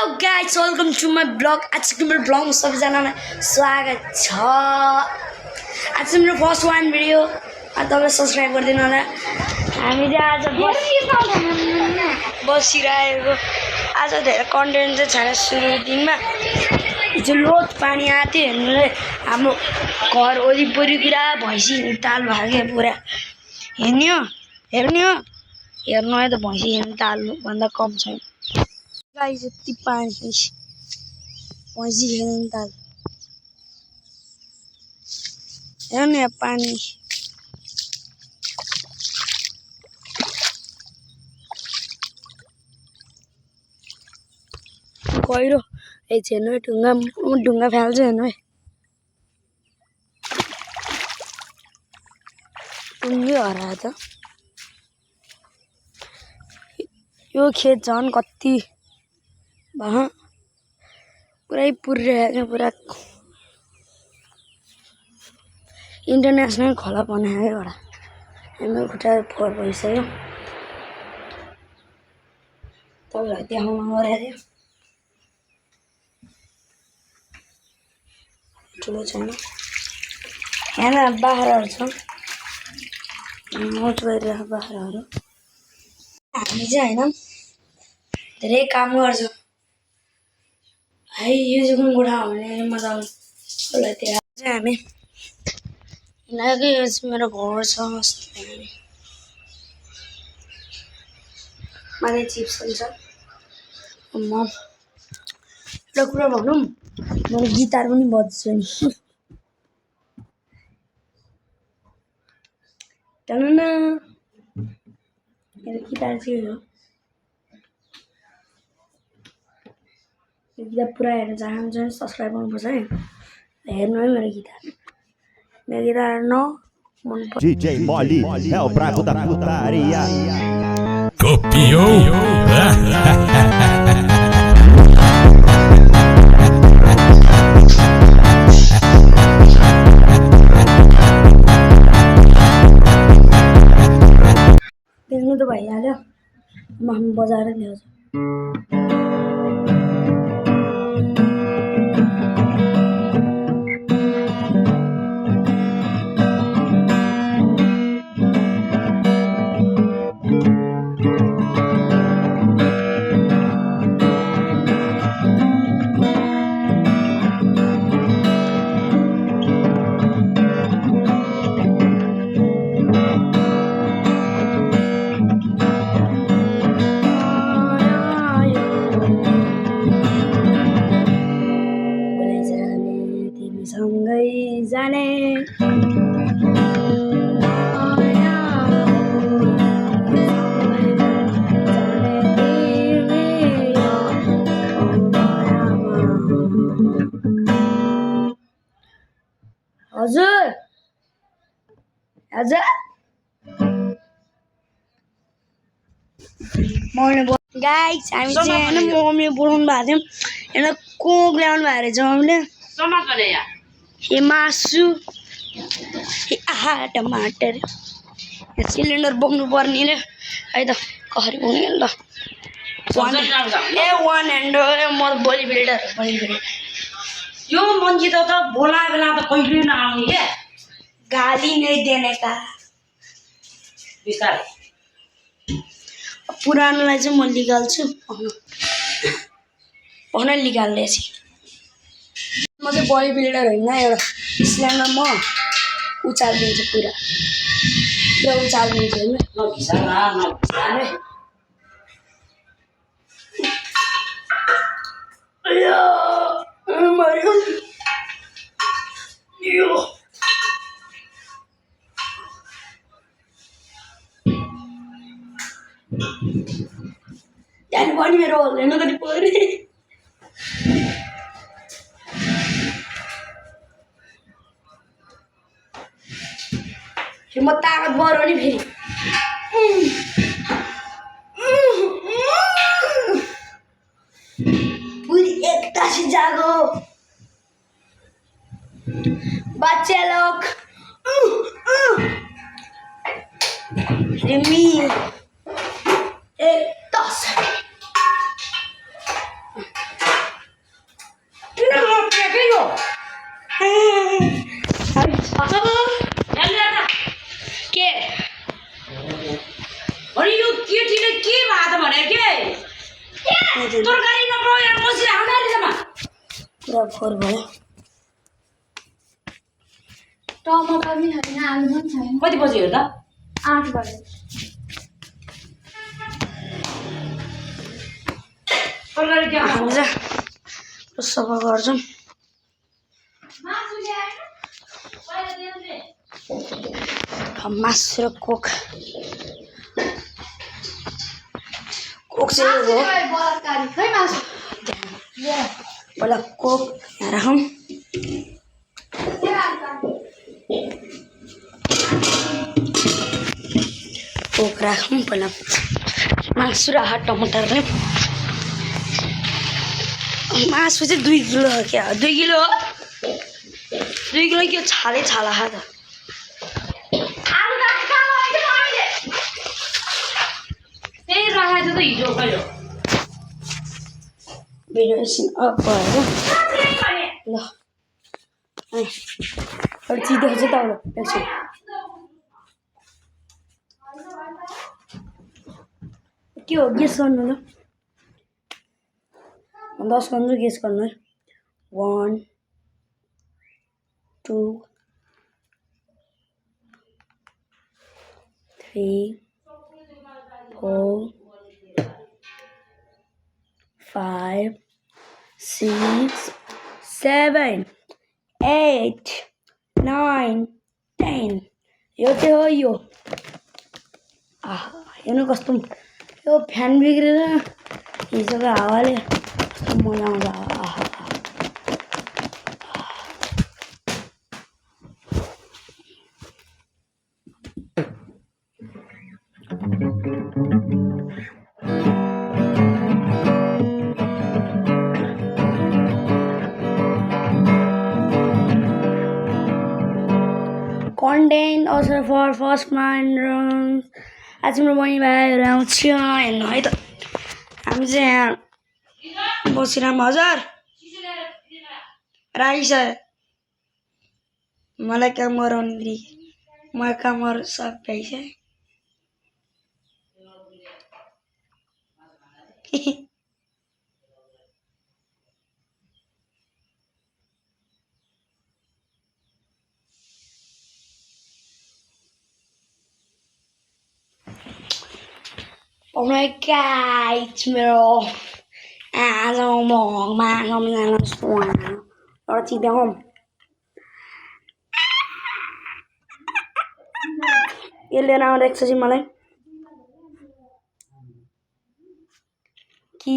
Guys welcome to my blog. आजको मेरो ब्लगमा सबैजनालाई स्वागत छ। आज मेरो फर्स्ट वान भिडियो, तपाईँ सब्सक्राइब गरिदिनु होला। हामी चाहिँ आज बसिरहेको, आज धेरै कन्टेन्ट चाहिँ छैन। सुरु दिनमा हिजो लोड पानी आएको थियो, हेर्नु हाम्रो घर वरिपरि पुरा भैँसी ताल भाग्यो पुरा। हेर्ने हो हेर्नु है त, भैँसी हेर्नु तालभन्दा कम छैन गाइस। यति पानी भैँसी खेल्नु ताल हेर्नु यहाँ पानी। गहिरो हेर्नु है, ढुङ्गा फाल्छ हेर्नु है। ढुङ्गै हरायो त। यो खेत झन् कति पुरै पुरिरहेको, पुरा इन्टरनेसनल खोला बनायो एउटा। हाम्रो खुट्टा फोहोर भइसक्यो, तपाईँलाई देखाउन गरेको थियो। ठुलो छैन, यहाँ बाख्राहरू छ, मौज गरिरहेको बाख्राहरू। हामी चाहिँ होइन धेरै काम गर्छौँ है। यो चाहिँ कुन गोठा हो भने मजा आउँछ होला। त्यहाँ चाहिँ हामी हिँडेकै, यो चाहिँ मेरो घर छ। हामी माथि चिप्स हुन्छ। म एउटा कुरा भनौँ, मैले गिटार पनि बज्छु नि। टन्न मेरो गिटार चाहिँ हो। यो गिटार पुरा हेर्न चाहन्छ भने सब्सक्राइब गर्नुपर्छ है। हेर्नु है मेरो गिटार न मनपर्छ। DJ Molly é o brabo da putaria. Copiou? देख्नु त भइहाल्यो, म हामी बजाएर ल्याउँछु। सँगै जाने हजुर हजुर गाइस। हामी चाहिँ होइन मम्मीले बोलाउनु भएको थियौँ, होइन कोक ल्याउनु भएको रहेछ मम्मीले। हे मासु, हे आहा टमाटर। यहाँ सिलिन्डर बोक्नु पर्नेले है त, कसरी बोक्ने ल। 1 ह्यान्ड म त बडी बिल्डर। यो मान्छे त बोलाए बेला त कहिले नआउने क्या, गाली नै देने का। बिस्तारै पुरानोलाई चाहिँ म निकाल्छु, भन निकाल्दैछु। म चाहिँ बडी बिल्डर होइन, एउटा सिलिन्डर म उचालिदिन्छु, पुरा उचालिदिन्छु होइन। त्यहाँदेखि पनि मेरो हेर्नु कति पऱ्यो। म ताकतवर हो नि फेरि। पूरी एकता से जागो बच्चे लोग। रिमी एक 10 खाइदिनु तरकारी नपाउ यहाँ बसेर हामारिसम्म पुरा फोहोर भयो टमाटर पनि छैन आलु पनि छैन कति बज्यो हेर त 8 बजे तरकारी के हामी चाहिँ सफा गर्छौँ मासु र कोक चाहिँ हो बलात्कारी खै मासु पहिला कोक राखौँ कोक राखौँ पहिला मासु र टमाटर मासु चाहिँ 2 किलो हो क्या 2 किलो हो 2 किलो के छालै छाला खा त त्यही राखेको त हिजो कहिले भिडियो एकछिन अफ भयो ल अरू चिज देखाउँछ त अब एकछिन के हो गेस गर्नु ल 10 गर्नु गेस गर्नु है 1 2 3 4 5 6 7 8 9 10 यो चाहिँ हो यो हेर्नु कस्तो यो फ्यान बिग्रेर हिजोको हावाले मजा आउँछ content also for first mind आज मेरो बहिनी भाइहरू आउँछ हेर्नु है त हामी चाहिँ यहाँ बसिरहौँ हजुर राइस मलाई काम गराउने म काम गर्नु सक्दैछ Oh my god, it's मेरो आज म घरमा जान सुहाना एउटा चिज देखाउँ यसले नआउँदैछ चाहिँ मलाई कि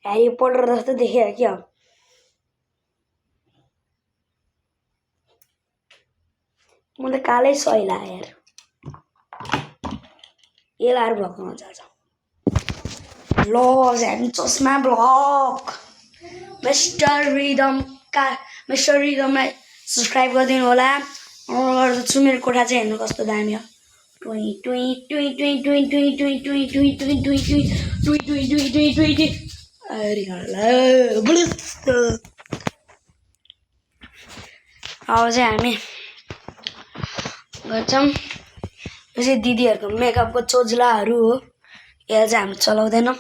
हैरी पोटर जस्तो देखेर क्या म त कालै सही लाग्यो यार ये लाएर ब्लग बनाउन जान्छ ब्लग हामी चस्मा ब्लग मिस्टर रिदमलाई सब्सक्राइब गरिदिनु होला गर्दछु मेरो कोठा चाहिँ हेर्नु कस्तो दामी हो टुई टुई टुई टुई टुई टुई टुई टुई टुई टुई टुई टुई टुई टुई टुई टुई टुई टुई अब चाहिँ हामी गर्छौँ यो चाहिँ दिदीहरूको मेकअपको चोजलाहरू हो यसलाई चाहिँ हामी चलाउँदैनौँ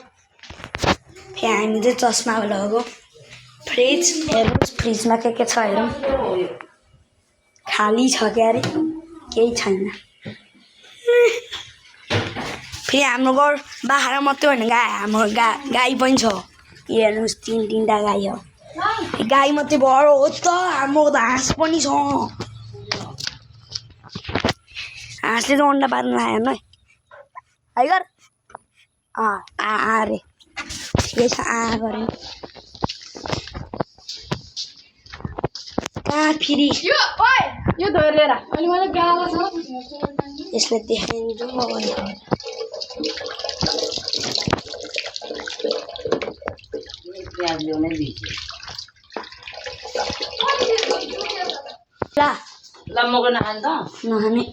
फेरि हामी चाहिँ चस्मा लगाएको फ्रिज हेर्नुहोस् फ्रिजमा के छ हेरौँ खाली छ क्या अरे केही छैन फेरि हाम्रो घर बाख्रा मात्रै होइन हाम्रो गाई पनि छ हेर्नुहोस् 3-3टा गाई हो गाई मात्रै भएर हो त हाम्रो त हाँस पनि छ हाँसले त अन्डा पार्नु लाग्यो हेर्नु है गर अरे ठिकै छ गरेँ कहाँ फेरि यो धरेर अनि मलाई गाला छ यसले देखाइदिन्छु म भने ल मको नखाने त नखाने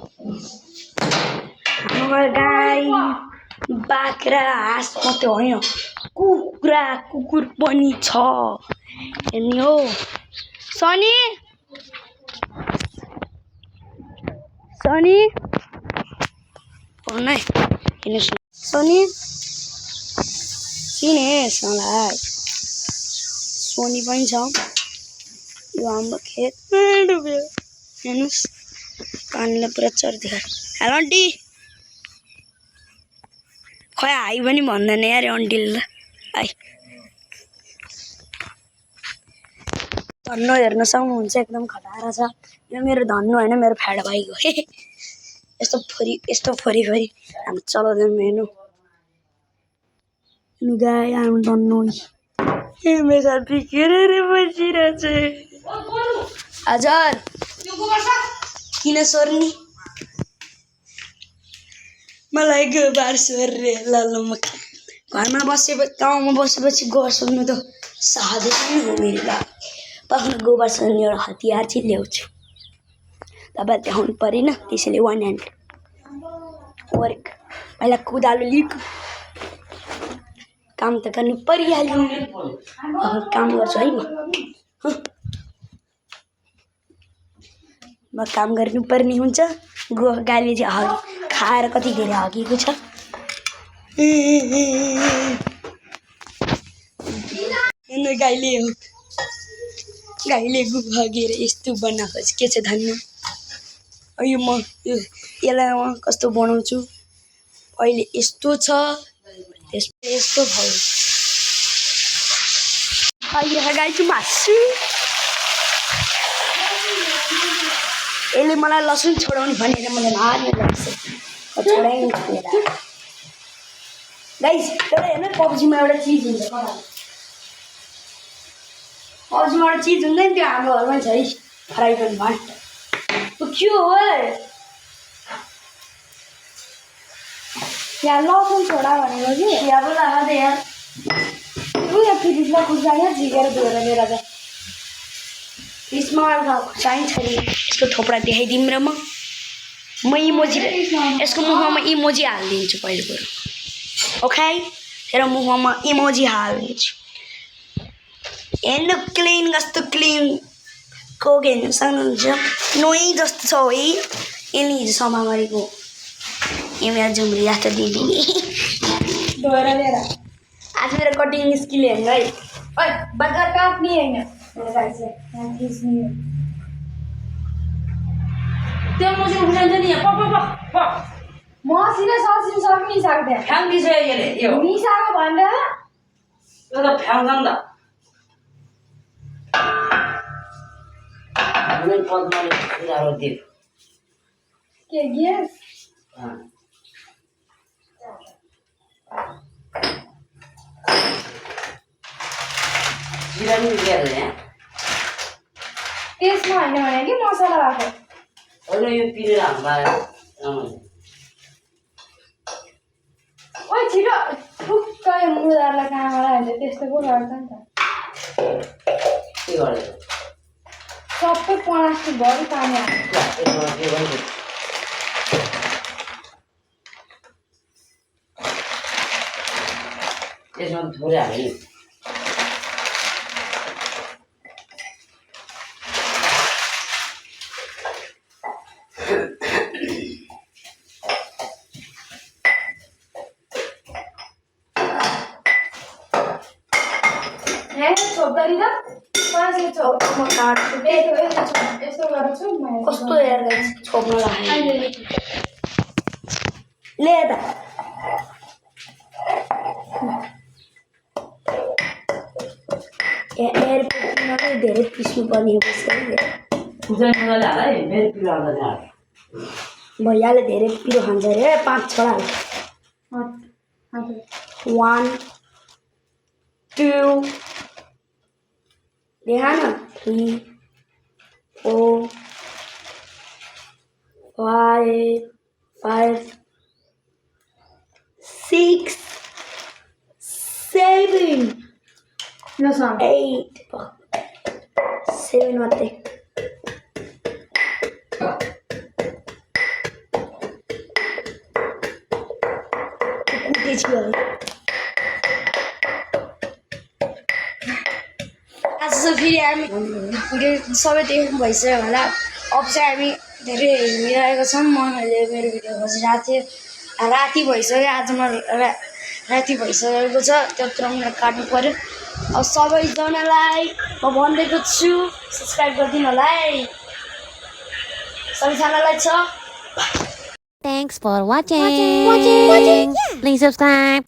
हाम्रो गाई बाख्रा हाँस मात्रै होइन कुखुरा कुकुर पनि छ हेर्ने हो सनी सनी भन्नु है हेर्नुहोस् न सनी चिनेस् मलाई सोनी पनि छ यो हाम्रो खेत डुब्यो हेर्नुहोस् पानीले पुरा चर्दियो हेलो आन्टी खै हाई पनि भन्दैन यार आन्टीले त है धन्नु हेर्न सक्नुहुन्छ एकदम खटारा छ यो मेरो धन्नु होइन मेरो फ्याड भाइको यस्तो फोरी हामी चलाउँदैन हेर्नु लुगा आउनु धन्नु मेरो साथी के रे बसिरहेछ हजुर किन सोर्नी मलाई गोबर सोर्रे ल म घरमा गाउँमा बसेपछि गोबर सोर्नु त सहजै पनि हो मेरो लागि पक्न गोबर सोर्ने एउटा हतियार चाहिँ ल्याउँछु तपाईँले देखाउनु परेन त्यसैले 1 ह्यान्ड वर्क पहिला कुदालो लिक काम त गर्नु परिहाल्यो काम गर्छु है म काम गर्नुपर्ने हुन्छ गाईले चाहिँ खाएर कति धेरै हगेको छ गाईले गु हगेर यस्तो बनाएको छ के छ धन्नु यो म यसलाई म कस्तो बनाउँछु अहिले यस्तो छ त्यसपछि यस्तो भयो अहिले गाईको मासु यसले मलाई लसुन छोडाउनु भनेर मलाई मार्नु लाग्छ छोडाइ छोडेर गाइस एउटा हेर्नु पब्जीमा एउटा चिज हुन्छ पब्जीमा एउटा चिज हुन्छ नि त्यो हाम्रो घरमा छ है फ्राई प्यान भाट के हो यहाँ लसुन छोडा भनेको कि यहाँ बोला त यार उयो फ्रिजमा खुर्सा यहाँ झिकेर धोएर लिएर जा यसमा चाहिन्छ नि यसको थोपडा देखाइदिउँ र म इमोजी यसको मुखमा इमोजी हालिदिन्छु पहिलो कुरो ओके तेरो मुखमा इमोजी हालिदिन्छु हेर्नु क्लिन कस्तो क्लिन कोक हेर्नु सक्नुहुन्छ नोही जस्तो छ है यसले हिजो समा गरेको यो मेरो जुम्री जस्तो दिदी धोएर लिएर आज मेरो कटिङ स्किल हेर्नु है ओइ बजार काट्ने होइन त्यो मुझे उठाउँछ नि यहाँ मसिनो ससिनो सक्ने सक्दैन फ्याङ्दिसक्यो यसले यो मिसाएको भनेर यो त फ्याउँछ नि त हामीले पद्माले कुराहरू दियो के ग्यास जिरा पनि दिएर यहाँ त्यसमा होइन भने कि मसला भएको होइन यो पिरेर हाम्रो ओइ छिटो ठुक्क यो मुदारलाई काममा हाल्छ त्यस्तो पो गर्छ नि त के गरेर सबै प्लास्टिक भरि पानी हाल्छ त्यसमा थोरै हाल्यो छोप्दाखेरि त पाँचले छोप म काट्छु यस्तो गर्छु कस्तो यार गाइस छोप्न लाग्यो ले त एयर पिस्नु धेरै पिस्नु पर्ने मजाले हाल है मेरो पिरो हाल्दा भैयाले धेरै पिरो खान्छ अरे 5 छोडा 1 2 देखा ना 3 4 5 6 7 8 7 मात्रै कुटेछु है आज चाहिँ फेरि हामी भिडियो सबै देख्नु भइसक्यो होला। अब चाहिँ हामी धेरै हिँडिरहेको छौँ। मैले मेरो भिडियो खोजिरहेको थिएँ। राति भइसक्यो, आज म राति भइसकेको छ, त्यत्रो मिनट काट्नु पऱ्यो। अब सबैजनालाई म भनिदिएको छु सब्सक्राइब गरिदिनु होला है सबैजनालाई छ। Thanks for watching. Please subscribe.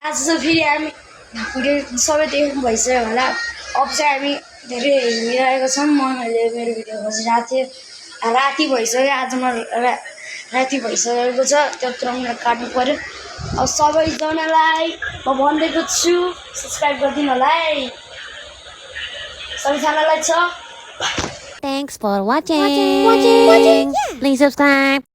आज चाहिँ फेरि हामी भिडियो सबै देख्नु भइसक्यो होला। अब चाहिँ हामी धेरै हिँडिरहेको छौँ। मैले मेरो भिडियो खोजिरहेको थिएँ। राति भइसक्यो, आज म राति भइसकेको छ, त्यत्रो मिनट काट्नु पऱ्यो। अब सबैजनालाई म भनिदिएको छु सब्सक्राइब गरिदिनु होला है सबैजनालाई छ। Thanks for watching. Please subscribe.